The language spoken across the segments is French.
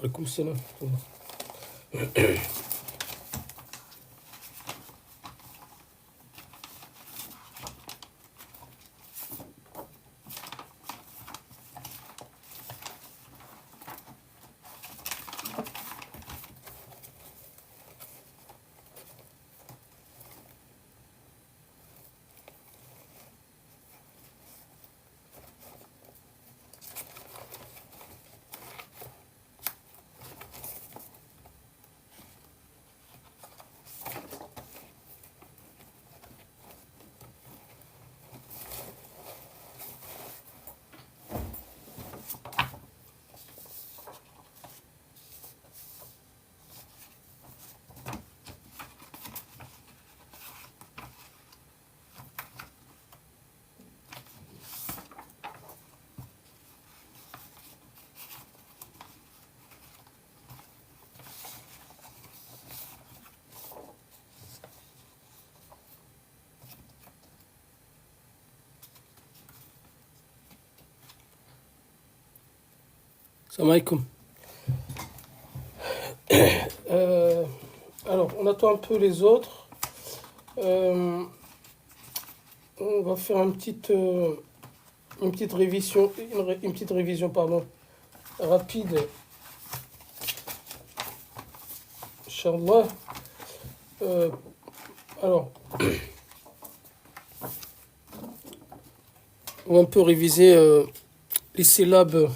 Alaikum salam. Salam alaikum. Alors, on attend un peu les autres. On va faire une petite révision, une petite révision, pardon, rapide. Inch'Allah. Alors, on va un peu réviser les syllabes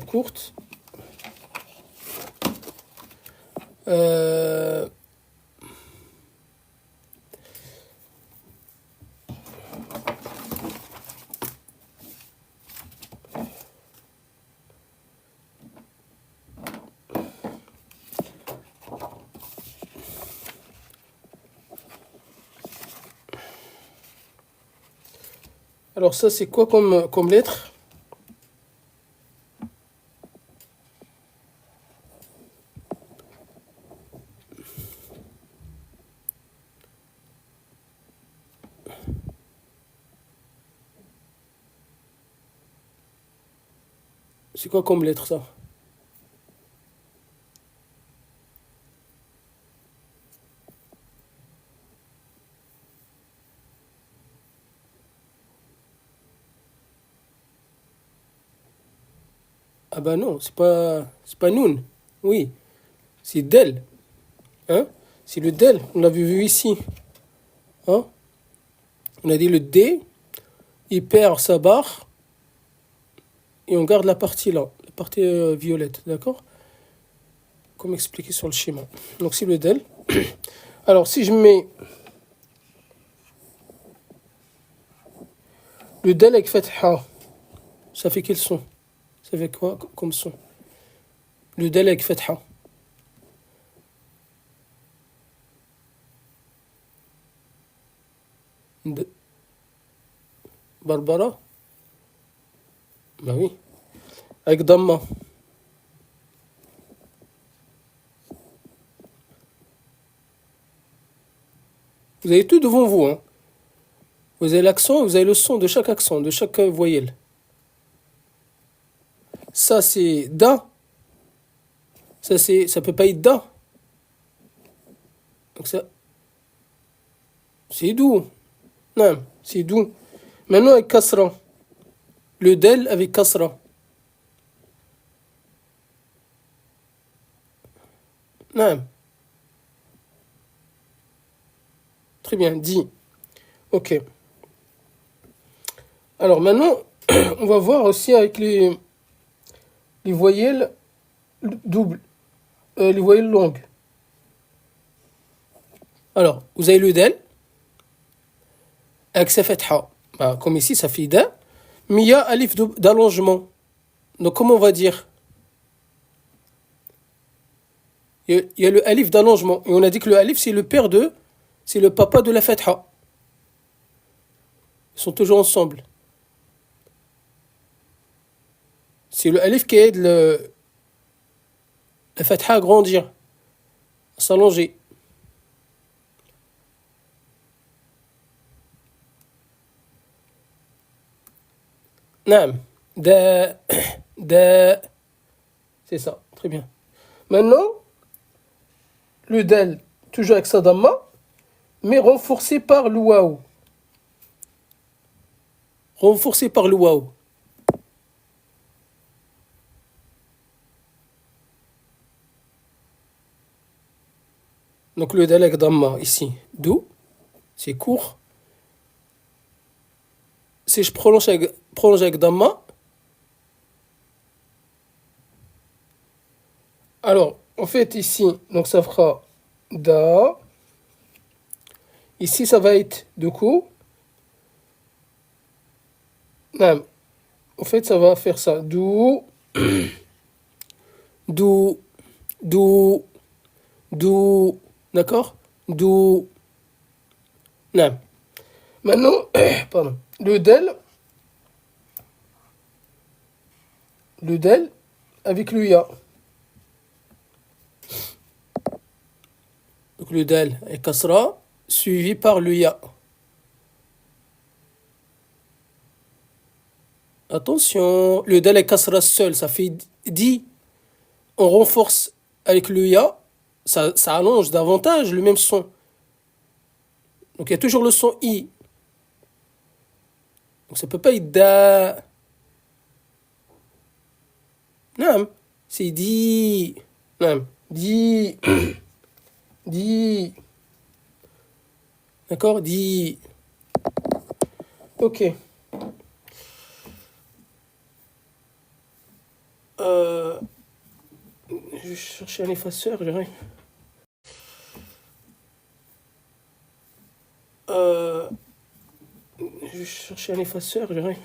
courtes. Alors ça, c'est quoi comme lettre? C'est quoi comme lettre, ça? Ah bah non, c'est pas Noun. Oui, c'est Del. Hein? C'est le Del. On l'avait vu ici. Hein? On a dit le D, il perd sa barre et on garde la partie là, la partie violette, d'accord? Comme expliqué sur le schéma. Donc c'est le Del. Alors si je mets le Del avec Fatha, ça fait quel son? Ça fait quoi comme son? Le Del avec Fatha. Barbara? Bah oui. Avec Damma. Vous avez tout devant vous, hein. Vous avez l'accent, vous avez le son de chaque accent, de chaque voyelle. Ça, c'est Da. Ça peut pas être Da. Donc ça, c'est doux. Non, c'est doux. Maintenant avec Kasra. Le Del avec Kasra. Non. Très bien, dit. Ok. Alors maintenant, on va voir aussi avec les voyelles doubles, les voyelles longues. Alors, vous avez le Del avec sa fatha. Bah, comme ici, ça fait Da. Mais il y a alif d'allongement. Donc comment on va dire? Il y a le alif d'allongement. Et on a dit que le alif, c'est le père de, c'est le papa de la fatha. Ils sont toujours ensemble. C'est le alif qui aide la fatha à grandir, à s'allonger. نعم. Da, da, C'est ça, très bien. Maintenant, le del, toujours avec sa damma, mais renforcé par le waouh. Renforcé par le waouh. Donc le del avec damma ici, doux, c'est court. Si je prolonge avec damma, alors en fait ici, donc ça fera da. Ici ça va être du coup. Non, en fait ça va faire ça. Doux, doux, doux, doux. D'accord? Doux. Non. Maintenant, pardon. Le del avec le ya. Donc le del est kasra suivi par le ya. Attention, le del est kasra seul, ça fait di. On renforce avec le ya, ça allonge davantage le même son. Donc il y a toujours le son i. Donc ça peut pas être da. Non, c'est di. Non, di. Di. D'accord? Di. Ok. Euh, je vais chercher un effaceur, j'arrive. Euh, je vais chercher un effaceur, j'arrive.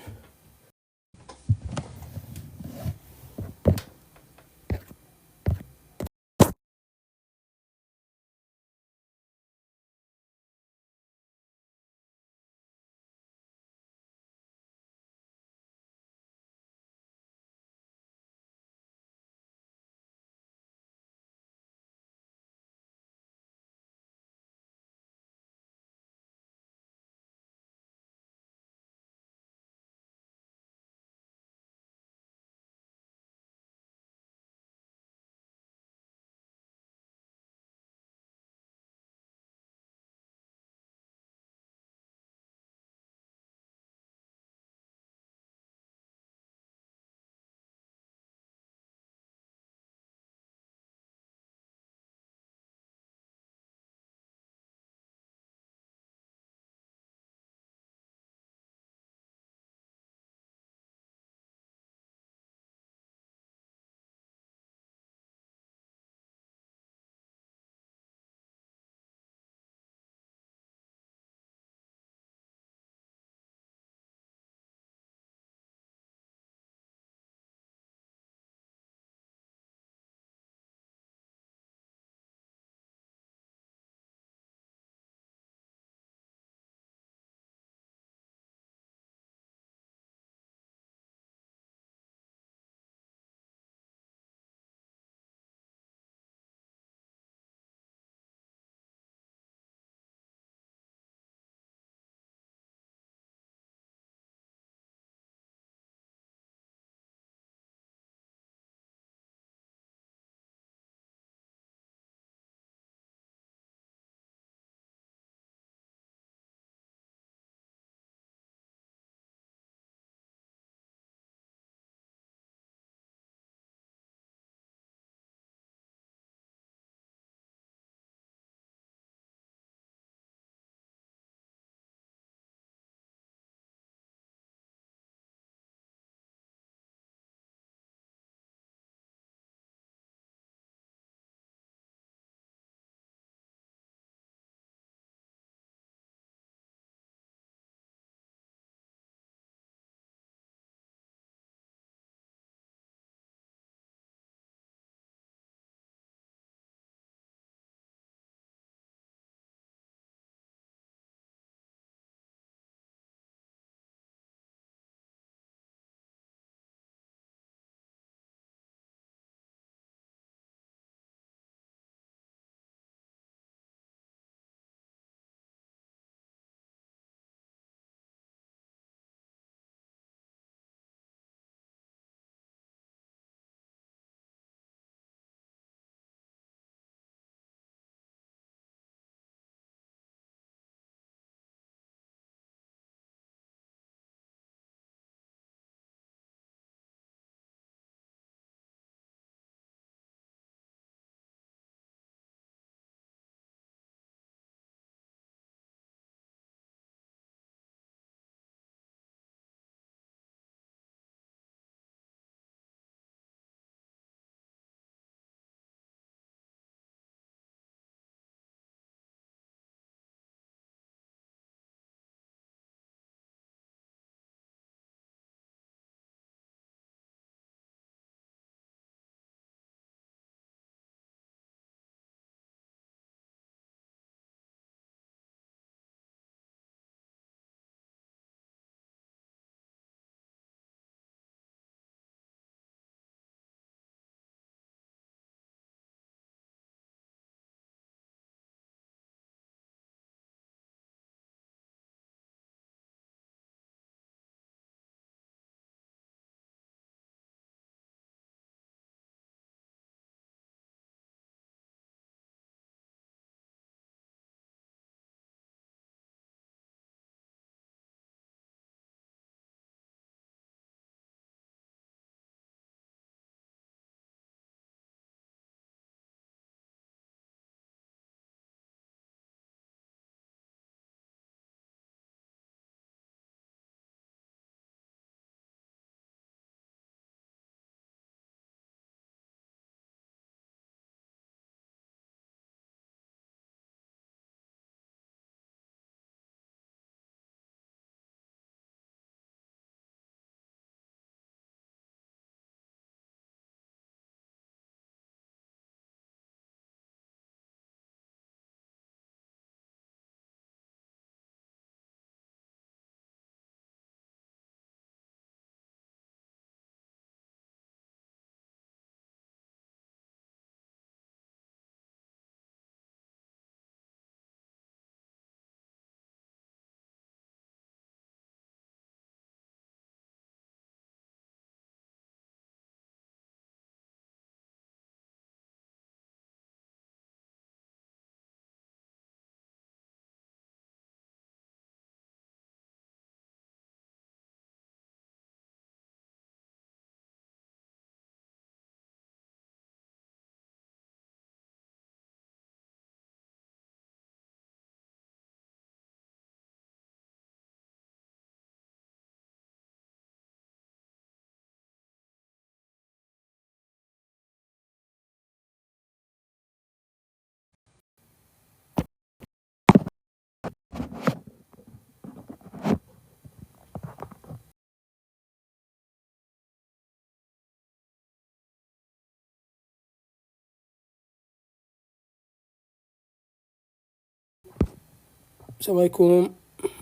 Salam alaikum.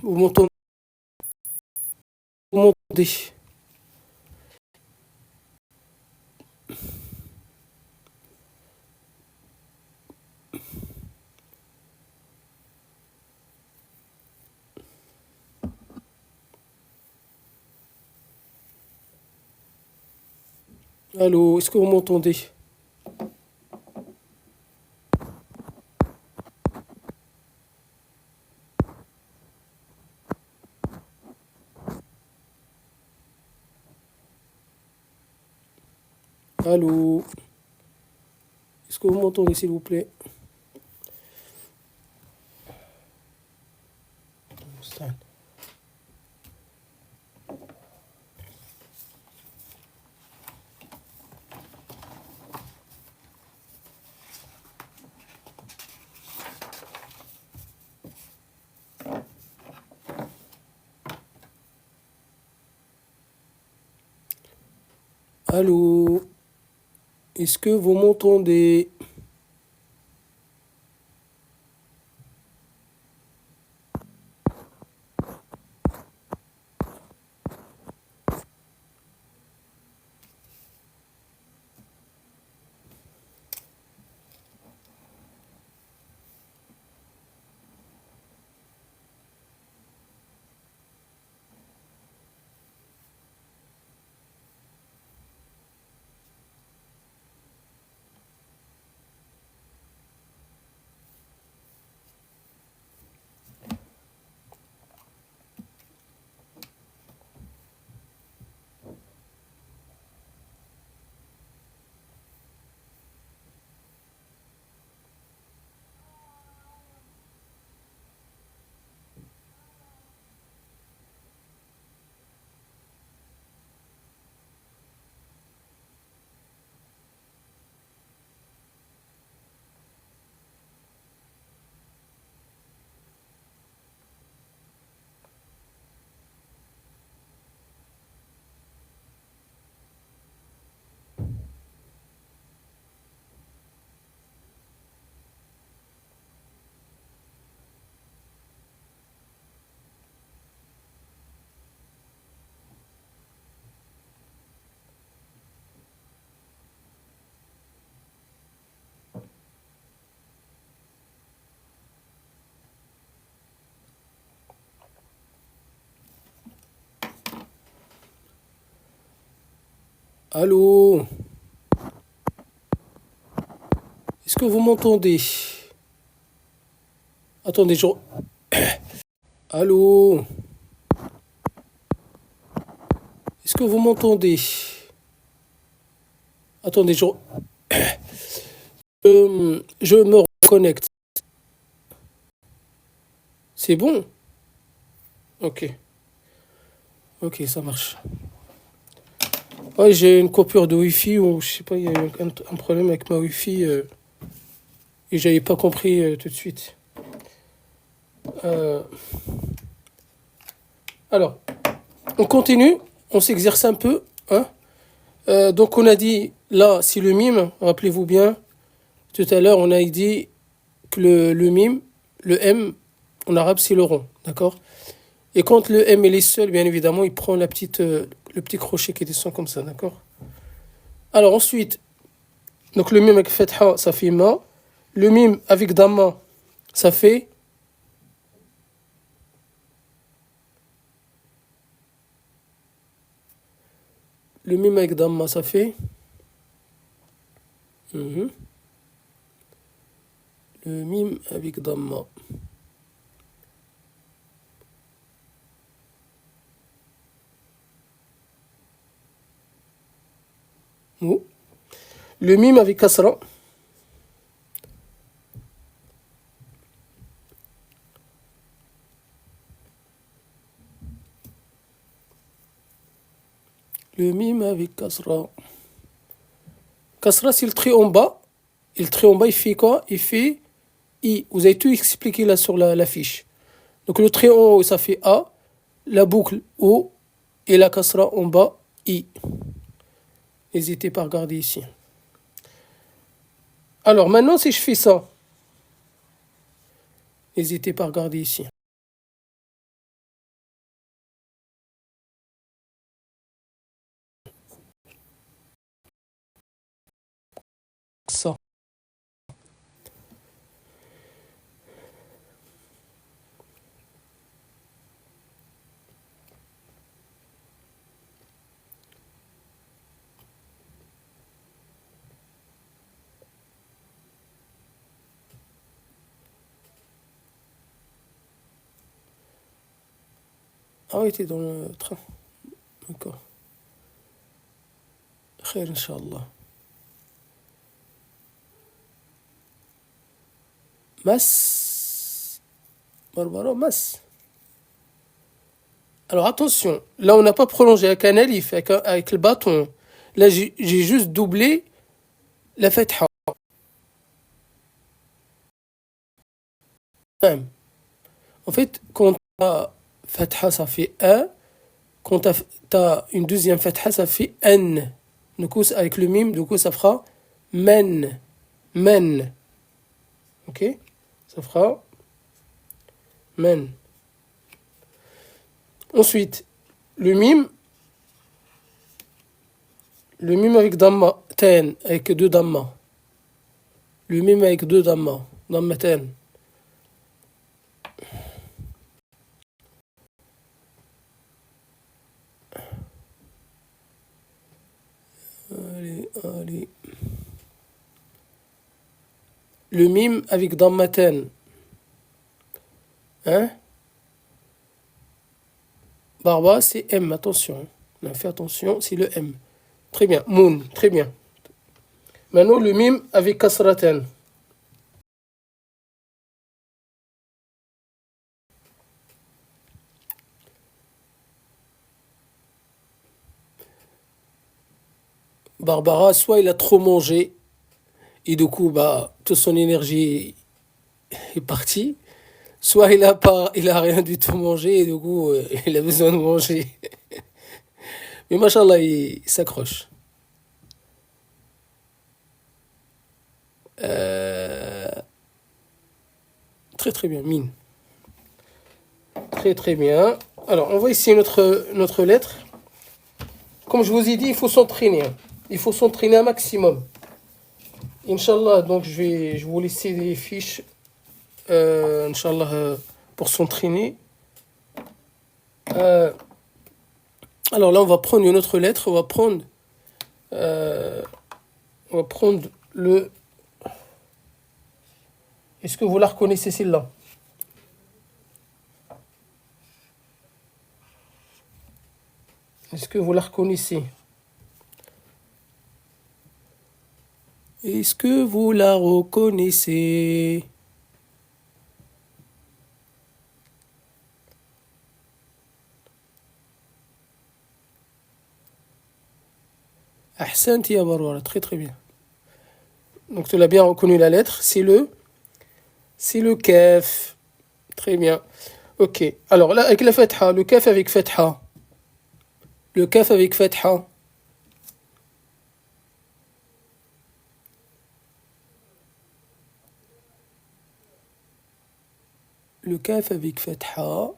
Vous m'entendez? Vous m'entendez? Allô, est-ce que vous m'entendez? Allô, est-ce que vous m'entendez, s'il vous plaît? Allô, est-ce que vous m'entendez? Allô, est-ce que vous m'entendez? Attendez, Allô, est-ce que vous m'entendez? Attendez, je me reconnecte. C'est bon? Ok, ok, ça marche. Ouais, j'ai une coupure de Wi-Fi ou je sais pas, il y a eu un problème avec ma Wi-Fi et j'avais pas compris tout de suite. Euh, alors, on continue, on s'exerce un peu, hein. Donc on a dit là, c'est le mime, rappelez-vous bien, tout à l'heure on a dit que le mime, le M en arabe c'est le rond, d'accord? Et quand le M il est seul, bien évidemment, il prend le petit crochet qui descend comme ça, d'accord? Alors ensuite, donc le mime avec fatha, ça fait ma. Le mime avec damma, ça fait. Le mime avec damma, ça fait. Mhm. Le mime avec damma. Oh. Le mime avec kasra. Le mime avec kasra. Kasra, c'est le trait en bas. Et le trait en bas, il fait quoi? Il fait I. Vous avez tout expliqué là sur la fiche. Donc le trait en haut, ça fait A, la boucle O et la kasra en bas, I. N'hésitez pas à regarder ici. Alors maintenant, si je fais ça, n'hésitez pas à regarder ici. Ça. Ah oui, t'es dans le train. D'accord. Khair, Inch'Allah. Mas. Barbara, mas. Alors attention, là on n'a pas prolongé avec un alif, avec le bâton. Là j'ai juste doublé la fatha. En fait, quand tu as fatha, ça fait un. Quand tu as une deuxième fatha, ça fait n. Du coup, avec le mime, du coup, ça fera men. Men. Ok? Ça fera men. Ensuite, le mime avec damma, ten, avec deux damma. Le mime avec deux damma, damma ten. Allez, allez. Le mime avec damma ten. Hein? Barba, c'est M, attention. On a fait attention, c'est le M. Très bien, moon, très bien. Maintenant, le mime avec kasraten. Barbara, soit il a trop mangé, et du coup, bah, toute son énergie est partie, soit il a rien du tout mangé, et du coup, il a besoin de manger. Mais machallah, il s'accroche. Euh, très très bien, mine. Très très bien. Alors, on voit ici notre lettre. Comme je vous ai dit, il faut s'entraîner. Il faut s'entraîner un maximum. Inch'Allah, donc je vais vous laisser des fiches, Inch'Allah, pour s'entraîner. Euh, alors là, on va prendre une autre lettre. Euh, on va prendre le... Est-ce que vous la reconnaissez celle-là? Est-ce que vous la reconnaissez? Est-ce que vous la reconnaissez? Ahsant ya Barwara, très très bien. Donc tu l'as bien reconnu la lettre, c'est le kaf. Très bien. Ok. Alors là, avec la fatha, le kaf avec fatha. Le kaf avec fatha. Le kaf avec fatha.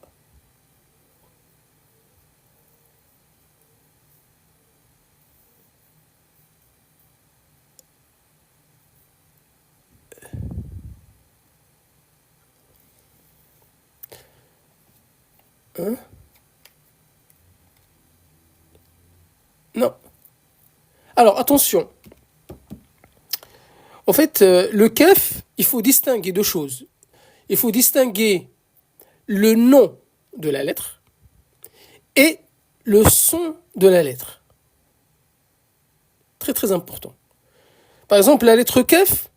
Hein? Non. Alors attention. En fait, le kaf, il faut distinguer deux choses. Il faut distinguer le nom de la lettre et le son de la lettre. Très très important. Par exemple, la lettre kaf,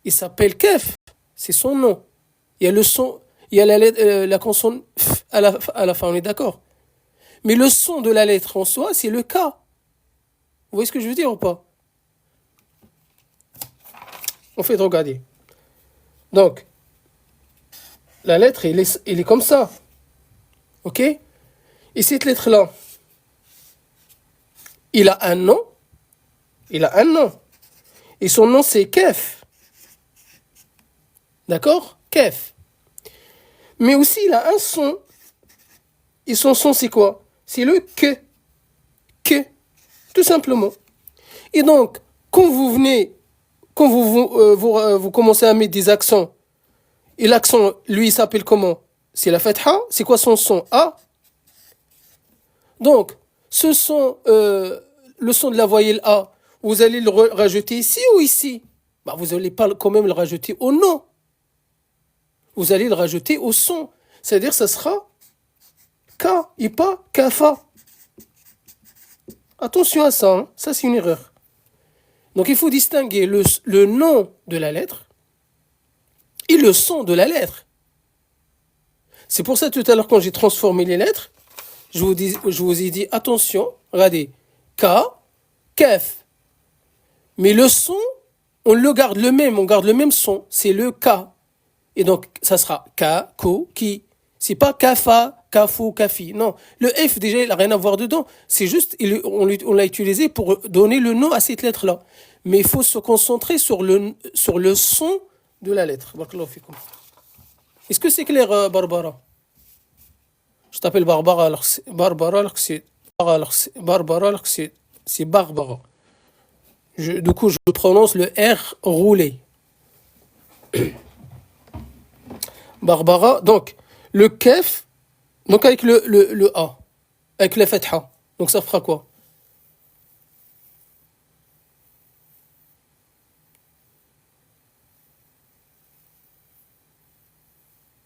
il s'appelle kaf. C'est son nom. Il y a le son, il y a la consonne f à la fin, on est d'accord. Mais le son de la lettre en soi, c'est le K. Vous voyez ce que je veux dire ou pas? En fait, regardez. Donc, La lettre, elle est comme ça. Ok? Et cette lettre-là, il a un nom. Il a un nom. Et son nom, c'est Kef. D'accord? Kef. Mais aussi, il a un son. Et son son, c'est quoi? C'est le que. Que. Tout simplement. Et donc, quand vous venez, quand vous commencez à mettre des accents, et l'accent, lui, il s'appelle comment? C'est la fatha. C'est quoi son son? A. Donc, ce son, le son de la voyelle A, vous allez le rajouter ici ou ici? Bah, vous n'allez pas quand même le rajouter au nom. Vous allez le rajouter au son. C'est-à-dire, ça sera K et pas Kafa. Attention à ça, hein. Ça c'est une erreur. Donc il faut distinguer le nom de la lettre et le son de la lettre. C'est pour ça tout à l'heure quand j'ai transformé les lettres, je vous ai dit attention, regardez, K, Kef. Mais le son, on le garde le même, on garde le même son, c'est le K. Et donc ça sera K, Ko, Ki. C'est pas Kafa, Kafou, Kafi. Non, le F déjà il n'a rien à voir dedans. C'est juste, on l'a utilisé pour donner le nom à cette lettre-là. Mais il faut se concentrer sur le son de la lettre. Barakallahu fikoum. Est-ce que c'est clair, Barbara? Je t'appelle Barbara Barbara alors que Barbara alors que c'est Barbara. Du coup, je prononce le R roulé. Barbara. Donc, le kef, donc avec le A, avec la fatha. Donc ça fera quoi?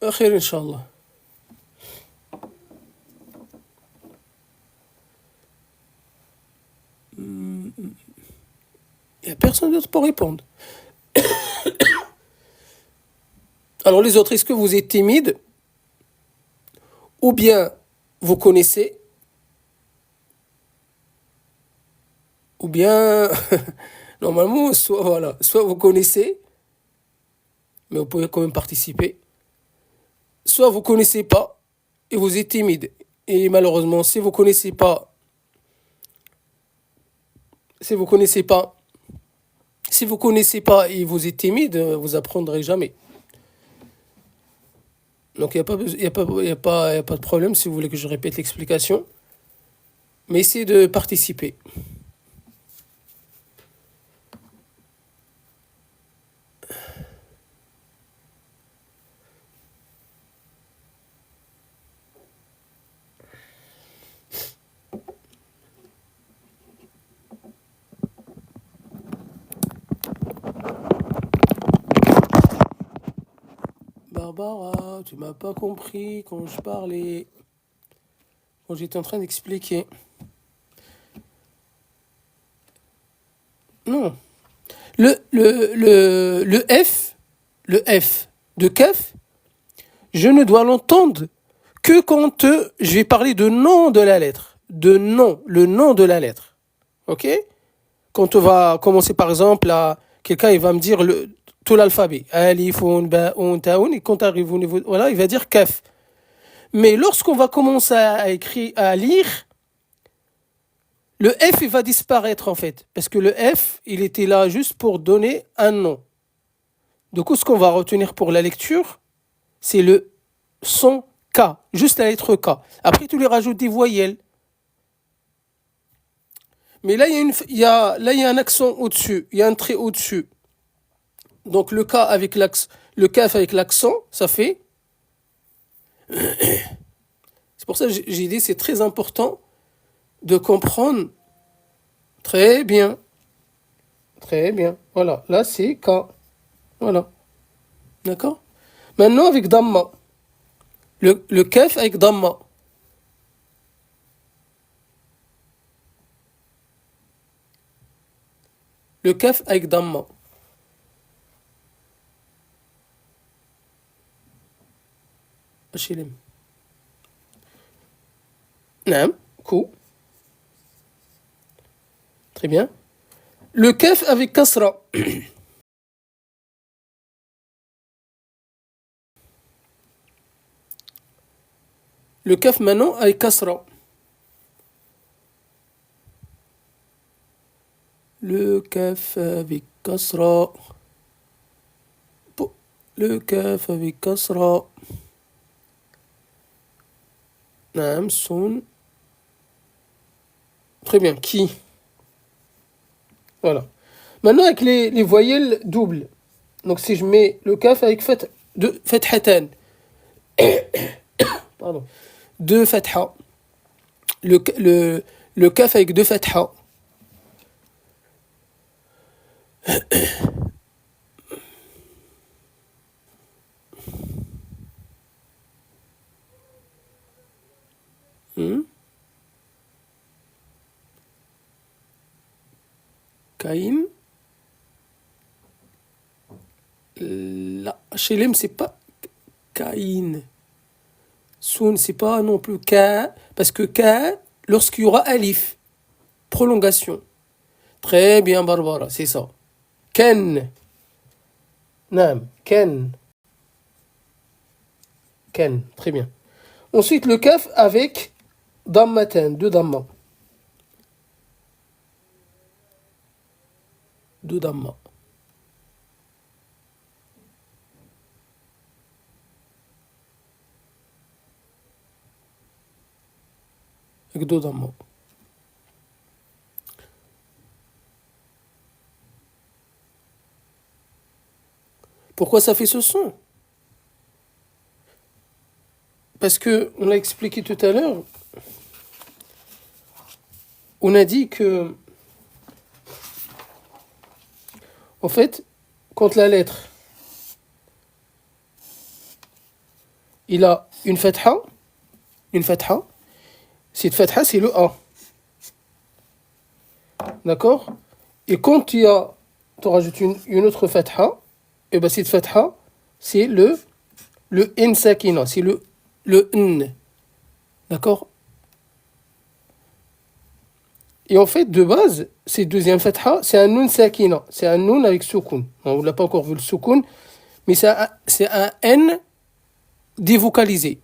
Khair, Inch'Allah. Il n'y a personne d'autre pour répondre. Alors les autres, est-ce que vous êtes timide ou bien vous connaissez ou bien normalement soit voilà, soit vous connaissez mais vous pouvez quand même participer, soit vous connaissez pas et vous êtes timide et malheureusement si vous connaissez pas si vous connaissez pas si vous connaissez pas et vous êtes timide, vous apprendrez jamais. Donc il y a pas besoin- il y a pas de problème si vous voulez que je répète l'explication, mais essayez de participer. Barbara, tu m'as pas compris quand je parlais, quand j'étais en train d'expliquer. Non. Le F, le F de kef, je ne dois l'entendre que quand je vais parler de nom de la lettre. De nom, le nom de la lettre. Ok? Quand on va commencer par exemple à quelqu'un il va me dire tout l'alphabet. Alifun, ba'un, ta'un, et quand arrive au niveau, voilà, il va dire kaf. Mais lorsqu'on va commencer à écrire, à lire, le F il va disparaître en fait. Parce que le F, il était là juste pour donner un nom. Du coup, ce qu'on va retenir pour la lecture, c'est le son K, juste la lettre K. Après, tu lui rajoutes des voyelles. Mais là, là, il y a un accent au-dessus, il y a un trait au-dessus. Donc le K avec l'accent, le kaf avec l'accent, ça fait. C'est pour ça que j'ai dit c'est très important de comprendre. Très bien, très bien. Voilà, là c'est K. Voilà, d'accord. Maintenant avec Damma, le kaf avec Damma. Le kaf avec Damma. HLM. Naam, cool. Très bien. Le kaf avec Kasra. Le kaf maintenant avec kasra. Le kaf avec kasra. Le kaf avec kasra. Naam, son. Très bien. Qui? Voilà. Maintenant avec les voyelles doubles. Donc si je mets le kaf avec fathatan. Pardon. Deux fatha. Le kaf avec deux fatha. Kaïm. Là, chez l'im, c'est pas Kaïn. Soun, c'est pas non plus Ka. Parce que Ka, lorsqu'il y aura alif, prolongation. Très bien, Barbara, c'est ça. Ken. Nam, Ken. Ken, très bien. Ensuite, le kaf avec dammatan, deux damma. Deux damma. Avec deux damma. Pourquoi ça fait ce son? Parce que, on l'a expliqué tout à l'heure, on a dit que, en fait, quand la lettre, il a une fatha, cette fatha, c'est le A. D'accord? Et quand tu rajoutes une autre fatha, et ben cette fatha, c'est le N sakina, c'est le N. D'accord? Et en fait, de base, cette deuxième fatha, c'est un Nun sakina, c'est un Nun avec soukoun. On ne l'a pas encore vu le soukoun, mais c'est un N dévocalisé.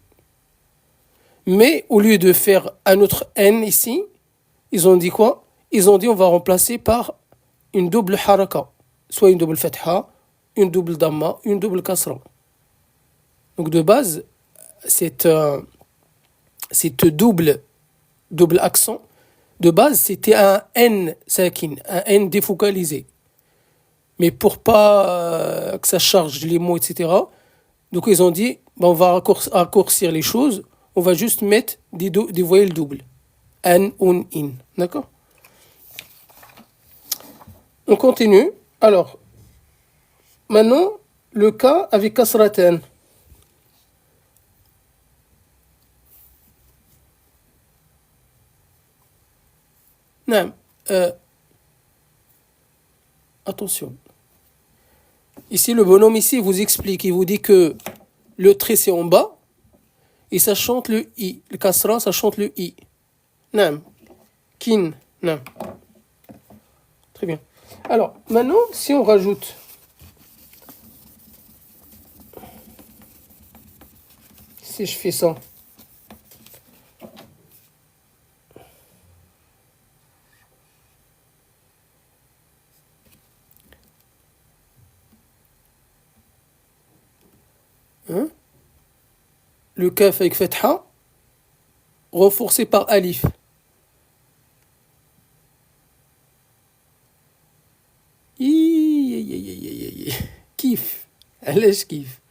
Mais au lieu de faire un autre N ici, ils ont dit quoi? Ils ont dit on va remplacer par une double haraka, soit une double fatha, une double damma, une double kasra. Donc de base, cette double accent, de base c'était un N sakin, un N défocalisé. Mais pour pas que ça charge les mots, etc., donc ils ont dit on va raccourcir les choses, on va juste mettre des voyelles doubles. An, un, in. D'accord? On continue. Alors, maintenant, le cas avec kasratan. Non. Attention. Ici, le bonhomme ici vous explique, il vous dit que le trait c'est en bas et ça chante le i. Le kasra, ça chante le i. Non. Kin. Non. Très bien. Alors, maintenant, si on rajoute si je fais ça, hein, le kaf avec fatha, renforcé par alif. Kif. Allez, kif.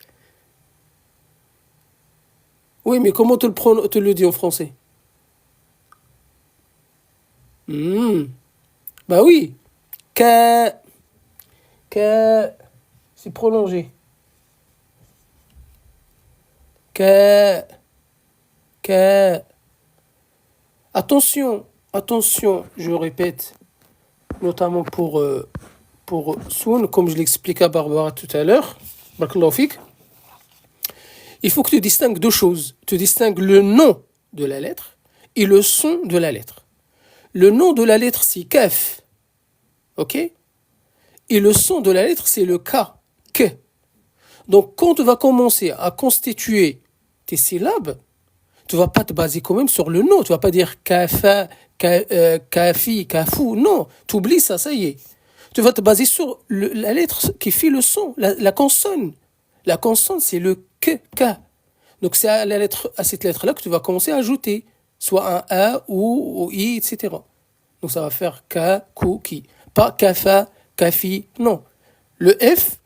Oui, mais comment te le dis en français? Bah oui. Ka. Ka. C'est prolongé. Ka. Ka. Attention, je répète, notamment pour Soun, comme je l'expliquais à Barbara tout à l'heure, Barakallahu fik, il faut que tu distingues deux choses. Tu distingues le nom de la lettre et le son de la lettre. Le nom de la lettre, c'est kaf. Ok? Et le son de la lettre, c'est le ka. K. Donc, quand tu vas commencer à constituer tes syllabes, tu vas pas te baser quand même sur le nom. Tu vas pas dire kafa, kafi, kafou. Non, tu oublies ça, ça y est. Tu vas te baser sur la lettre qui fait le son, la consonne. La consonne, c'est le k. Donc c'est à cette lettre-là que tu vas commencer à ajouter, soit un a ou i, etc. Donc ça va faire ka, ku, ki. Pas kafa, kafi, non. Le F,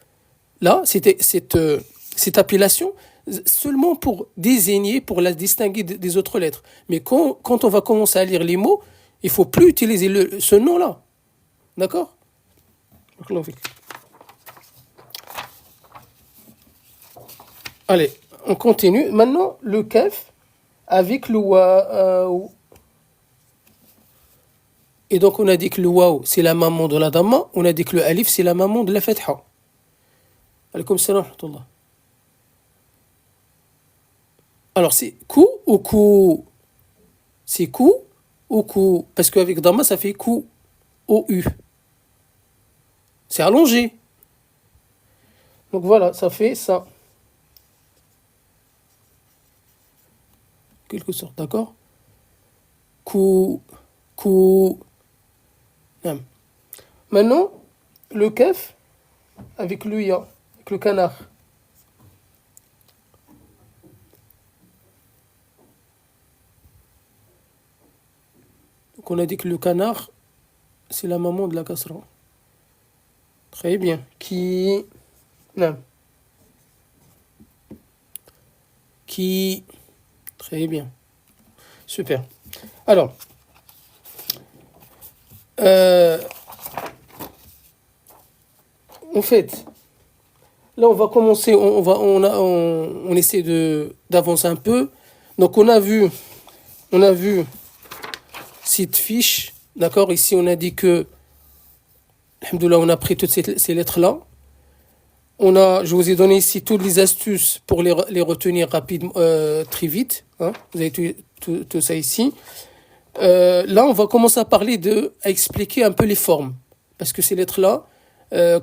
là, c'était cette appellation seulement pour désigner, pour la distinguer des autres lettres. Mais quand on va commencer à lire les mots, il ne faut plus utiliser ce nom-là. D'accord? Allez, on continue. Maintenant, le kaf avec le waouh. Et donc, on a dit que le waouh, c'est la maman de la dhamma. On a dit que le alif, c'est la maman de la fatha. Alaykoum salam wa rahmatullah. Alors, c'est kou ou kou? C'est kou ou kou? Parce qu'avec dhamma, ça fait kou, O-U. C'est allongé. Donc voilà, ça fait ça. Quelque sorte, d'accord? Kou, kou. Maintenant, le kaf avec le ya, avec le canard. Donc on a dit que le canard, c'est la maman de la kasra. Très bien. Qui. Non. Qui. Très bien. Super. Alors. En fait, là on va commencer, on essaie d'avancer un peu. Donc on a vu cette fiche, d'accord. Ici on a dit que, alhamdoulilah, on a pris toutes ces lettres-là. Je vous ai donné ici toutes les astuces pour les retenir rapidement, très vite. Hein. Vous avez tout ça ici. Là, on va commencer à expliquer un peu les formes. Parce que ces lettres-là,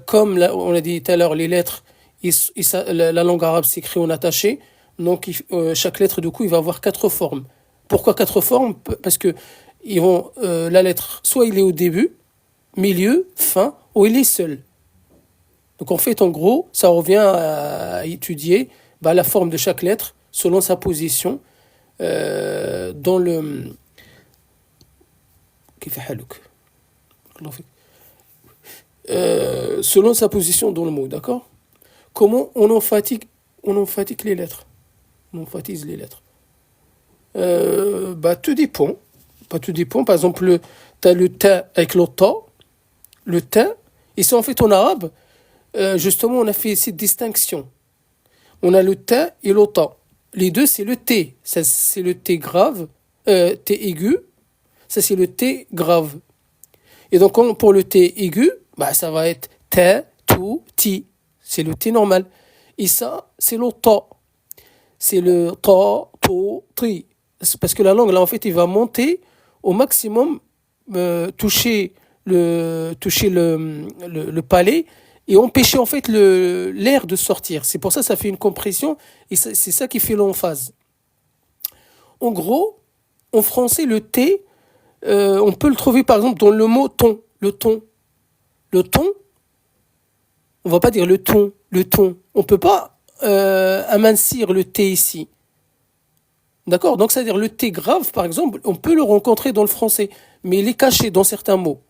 comme on a dit tout à l'heure, les lettres, la langue arabe s'écrit en attaché. Donc, chaque lettre, du coup, il va avoir 4 formes. Pourquoi 4 formes? Parce que la lettre, soit il est au début, milieu, fin, ou il est seul. Donc, en fait, en gros, ça revient à étudier la forme de chaque lettre selon sa position dans le... selon sa position dans le mot, d'accord? Comment on emphatique les lettres? On emphatise les lettres. Tout dépend. Tout dépend. Par exemple, tu as le ta avec le ta. Le ta. Ici, en fait, en arabe, justement, on a fait cette distinction. On a le ta et le ta. Les deux, c'est le t. Ça, c'est le t grave, t aigu. Ça, c'est le T grave. Et donc, pour le T aigu, ça va être ta, tu, ti. C'est le T normal. Et ça, c'est le ta. C'est le ta, tu, tri. Parce que la langue, là, en fait, il va monter au maximum, toucher le palais et empêcher, en fait, l'air de sortir. C'est pour ça que ça fait une compression et c'est ça qui fait l'emphase. En gros, en français, le T, on peut le trouver par exemple dans le mot ton. Le ton. Le ton, on va pas dire le ton. Le ton. On peut pas amincir le T ici. D'accord? Donc, c'est-à-dire le T grave, par exemple, on peut le rencontrer dans le français, mais il est caché dans certains mots.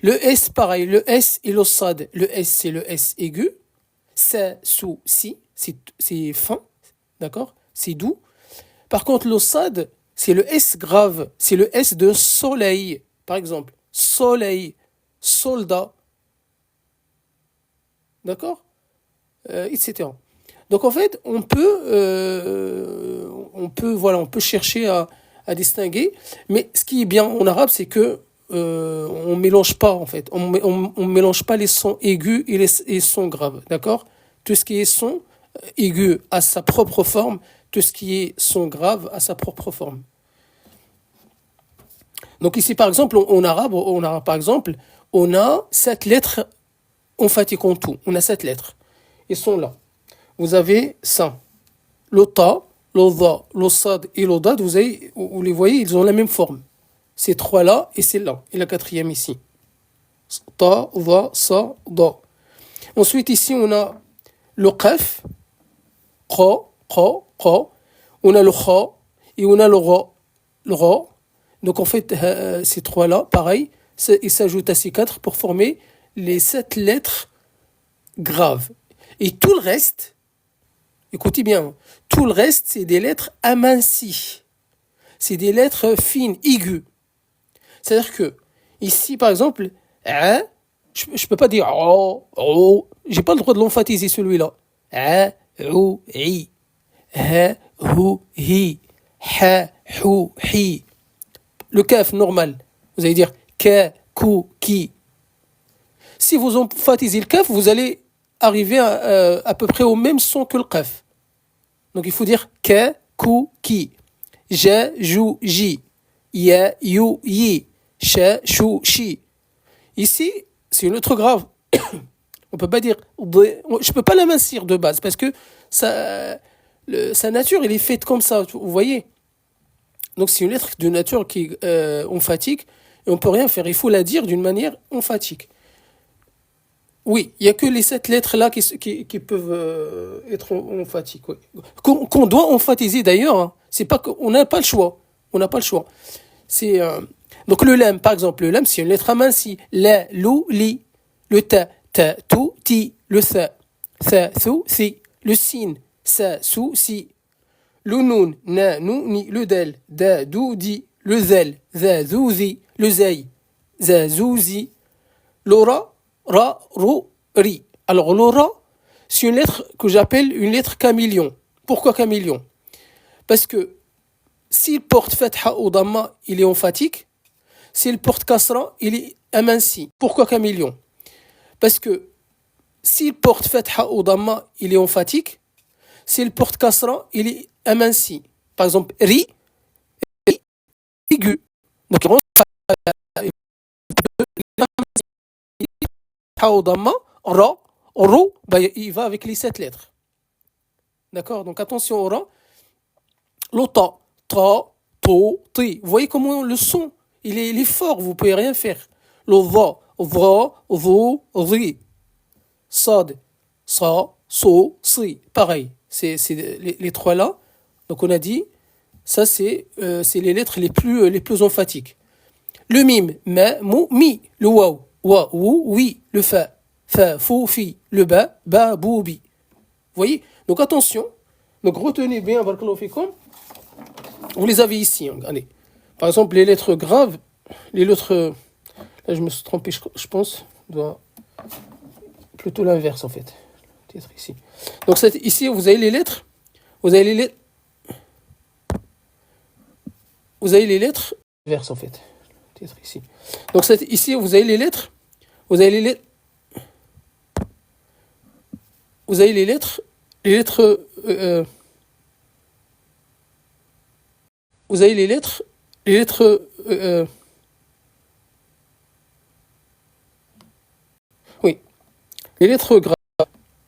Le S, pareil. Le S et le sad. Le S, c'est le S aigu. Ça, sous, si. C'est fin. D'accord? C'est doux. Par contre, le sad, c'est le S grave, c'est le S de soleil, par exemple. Soleil, soldat. D'accord? Etc. Donc en fait, on peut chercher à distinguer. Mais ce qui est bien en arabe, c'est que on mélange pas en fait. On mélange pas les sons aigus et les sons graves. D'accord? Tout ce qui est son aigu a sa propre forme. Tout ce qui est son grave a sa propre forme. Donc ici, par exemple, en arabe, par exemple, on a 7 lettres emphatiques en tout. On a 7 lettres. Ils sont là. Vous avez ça. Le ta, le dha, le sad et le dad, vous les voyez, ils ont la même forme. Ces trois-là et celle-là. Et la quatrième ici. Ta, dha, sa, da. Ensuite, ici, on a le qaf, qa, qa, qa. On a le kha et on a le ra. Le ra. Donc, en fait, ces trois-là, pareil, ils s'ajoutent à ces quatre pour former les 7 lettres graves. Et tout le reste, écoutez bien, tout le reste, c'est des lettres amincies. C'est des lettres fines, aiguës. C'est-à-dire que, ici, par exemple, je ne peux pas dire oh, oh. J'ai pas le droit de l'emphatiser celui-là. Ou, i, ha, hu, hi, ha, hu, hi. Le kaf normal. Vous allez dire ka, ku, ki. Si vous emphatisez le kaf, vous allez arriver à peu près au même son que le kaf. Donc il faut dire ka, ku, ki. Ja, jou, ji. Ya, you, yi. Sha, chou, chi. Ici, c'est une autre grave. On peut pas dire. Je peux pas l'amincir de base parce que sa nature, elle est faite comme ça. Vous voyez? Donc c'est une lettre de nature qui est emphatique et on peut rien faire. Il faut la dire d'une manière emphatique. Oui, il n'y a que les 7 lettres-là qui peuvent être emphatiques. Oui. Qu'on doit emphatiser d'ailleurs. Hein. C'est pas qu'on n'a pas le choix. On n'a pas le choix. C'est donc le lam, par exemple, le lam, c'est une lettre amincie. La, lou, li. Le ta, ta, tu, ti. Le tha, tha, thu, thi. Le sin, sa, sou, si. Le noun, na, nou, ni. Le del, da, dou, di. Le zel, za, zou, zi. Le zay, za, zou, zi. L'aura, ra, rou, ri. Alors l'aura, c'est une lettre que j'appelle une lettre caméléon. Pourquoi caméléon? Parce que s'il porte fatha ou damma, il est emphatique. S'il porte kasra, il est aminci. Pourquoi caméléon? Parce que s'il porte fatha ou damma, il est emphatique. S'il porte kasra, il est aminci. Par exemple, ri, aigu. Donc, ou damma, ra, rou, il va avec les 7 lettres. D'accord? Donc attention au ra. L'ota, ta, to, ti. Vous voyez comment le son, il est fort, vous ne pouvez rien faire. Le va, vo, ri. Sad, sa, so, si. Pareil, c'est les trois là. Donc on a dit, ça c'est les lettres les plus emphatiques. Le mime, ma, mou, mi. Le waw, wa, wou, oui. Le fa, fou, fi. Le ba, bou, bi. Vous voyez? Donc attention. Donc retenez bien, barakallahu fikum. Vous les avez ici. Regardez. Par exemple, les lettres graves, les lettres. Là, je me suis trompé, je pense. Doit plutôt l'inverse en fait. Peut-être ici. Donc ici, vous avez les lettres. Vous avez les lettres. Vous avez les lettres. Inverse en fait. Peut-être ici. Donc ici, vous avez les lettres. Vous avez les lettres. Vous avez les lettres. Les lettres. Vous avez les lettres. Les lettres. Oui. Les lettres graves.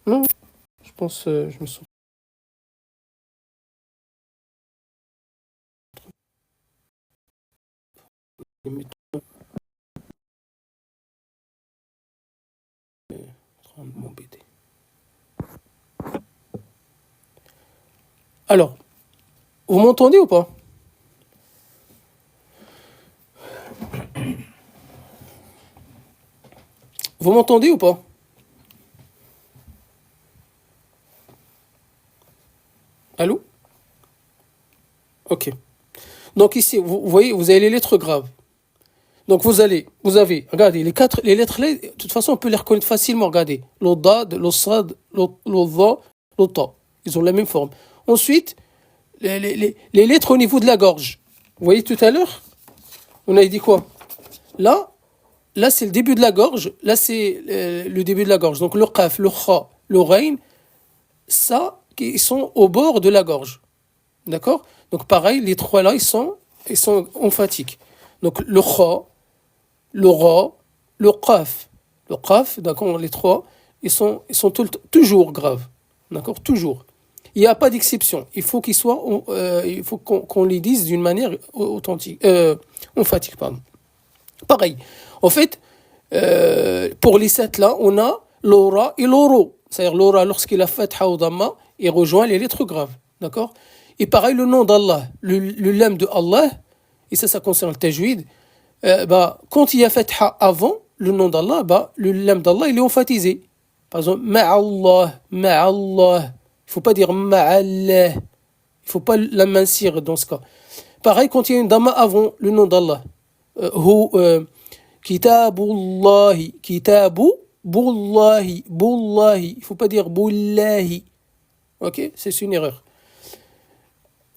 Non. Je pense. Je me sens. Alors, vous m'entendez ou pas? Vous m'entendez ou pas? Allô? Ok. Donc ici, vous voyez, vous avez les lettres graves. Donc vous avez, regardez, les lettres là, de toute façon, on peut les reconnaître facilement. Regardez, le dad, le sad, le dha, le ta. Ils ont la même forme. Ensuite, les lettres au niveau de la gorge. Vous voyez tout à l'heure, on a dit quoi? Là, c'est le début de la gorge. Là, c'est le début de la gorge. Donc le qaf, le kha, le rain, ça, ils sont au bord de la gorge. D'accord? Donc pareil, les trois là, ils sont emphatiques. Donc le kha, le ra, le qaf. Le qaf, d'accord, les trois, ils sont toujours graves. D'accord? Toujours. Il n'y a pas d'exception. Il faut qu'il soit, il faut qu'on les dise d'une manière authentique, emphatique, pardon. Pareil. En fait, pour les 7 là, on a l'aura et l'oro. C'est-à-dire l'aura, lorsqu'il a fatha ou dhamma, il rejoint les lettres graves. D'accord? Et pareil, le nom d'Allah, le lam de Allah, et ça concerne le tajwid, quand il y a fatha avant le nom d'Allah, le lam d'Allah, il est emphatisé. Par exemple, ma'allah, ma'allah. Il ne faut pas dire ma'allah. Il ne faut pas l'amincir dans ce cas. Pareil, quand il y a une dhamma avant le nom d'Allah. Kitabullahi, kitabu, bullahi, bullahi. Il ne faut pas dire bullahi. Ok? C'est une erreur.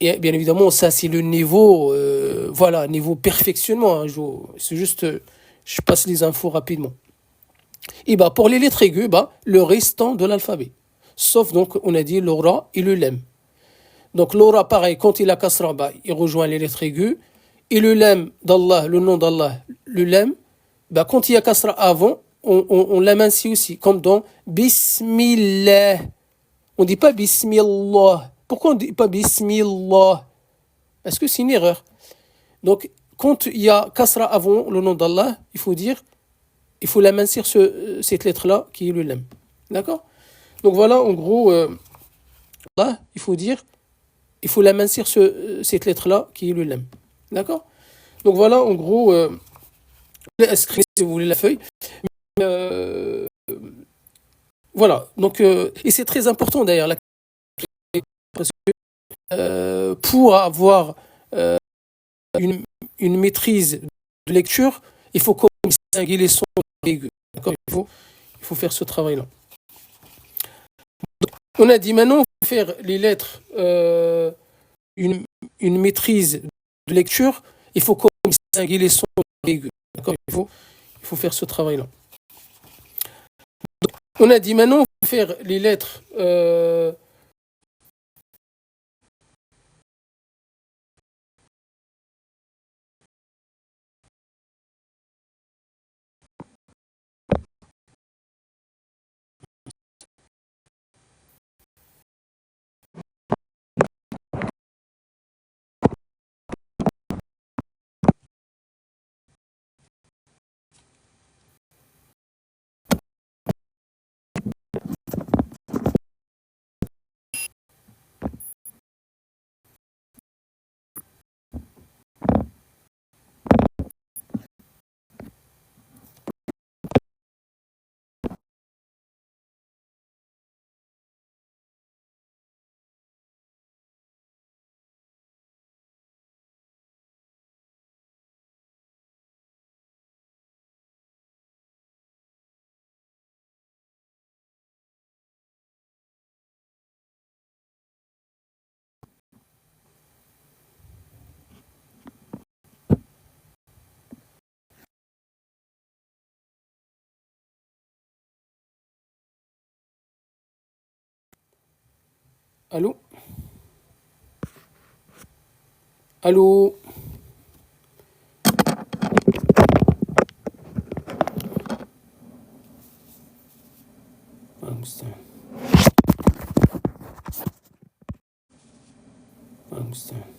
Et bien évidemment, ça, c'est le niveau, voilà, niveau perfectionnement. Hein, c'est juste, je passe les infos rapidement. Et pour les lettres aiguës, le restant de l'alphabet. Sauf donc, on a dit l'aura et le lem. Donc l'aura, pareil, quand il a kasra, il rejoint les lettres aiguës. Et le lem d'Allah, le nom d'Allah, le lem, quand il y a kasra avant, on l'amincit aussi, comme dans Bismillah. On ne dit pas Bismillah. Pourquoi on ne dit pas Bismillah? Parce que c'est une erreur. Donc, quand il y a kasra avant le nom d'Allah, il faut l'amincir cette lettre-là, qui est le lem. D'accord? Donc voilà, en gros, là, il faut l'amincir cette lettre-là, qui est le lem. D'accord? Donc voilà, en gros, inscrire si vous voulez la feuille. Voilà, donc, et c'est très important d'ailleurs, parce que pour avoir une maîtrise de lecture, il faut distinguer les sons aigus. D'accord? Il faut faire ce travail-là. On a dit maintenant, il faut faire les lettres, une maîtrise de lecture, il faut distinguer les sons aigus. D'accord? Il faut faire ce travail-là. On a dit maintenant, il faut faire les lettres, allô? Allô? المستعان المستعان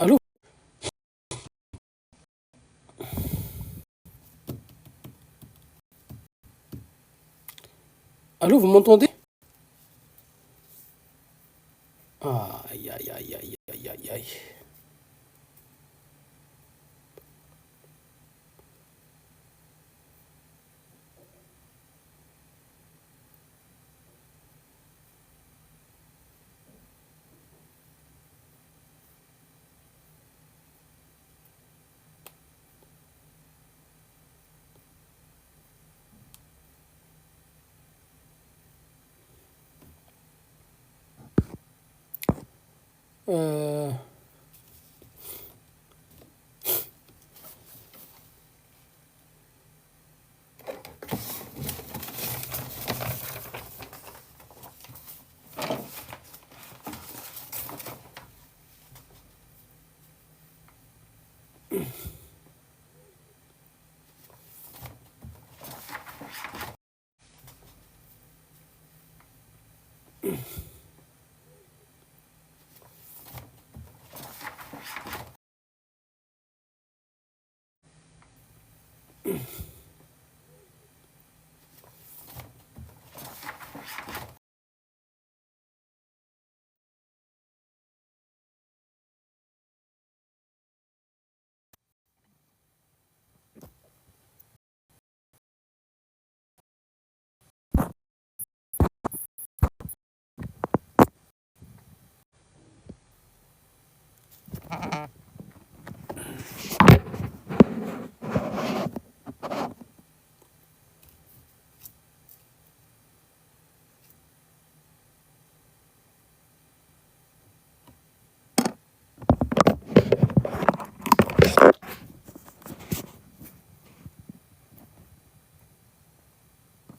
allô? Allô, vous m'entendez? Aïe, aïe, aïe, aïe, aïe, aïe, aïe. Euh,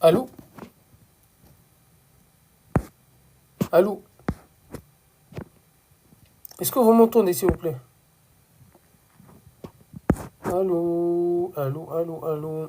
Allô? Allô? Est-ce que vous m'entendez, s'il vous plaît? Allô? Allô, allô, allô?